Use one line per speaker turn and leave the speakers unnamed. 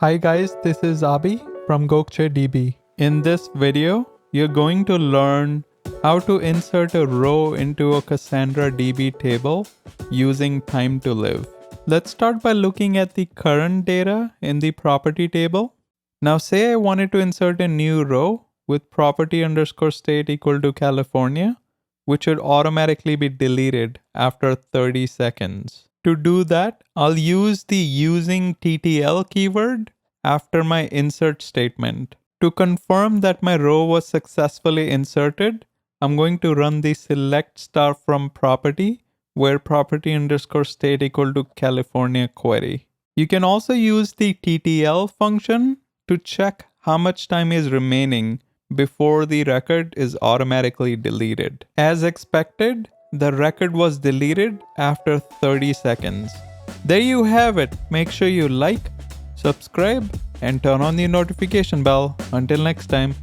Hi guys, this is Abi from Gokcedb. In this video, you're going to learn how to insert a row into a Cassandra DB table using time to live. Let's start by looking at the current data in the property table. Now say I wanted to insert a new row with property underscore state equal to California, which should automatically be deleted after 30 seconds. To do that, I'll use the using TTL keyword after my insert statement. To confirm that my row was successfully inserted, I'm going to run the select star from property where property underscore state equal to California query. You can also use the TTL function to check how much time is remaining before the record is automatically deleted. As expected, the record was deleted after 30 seconds. There you have it. Make sure you like, subscribe, and turn on the notification bell. Until next time.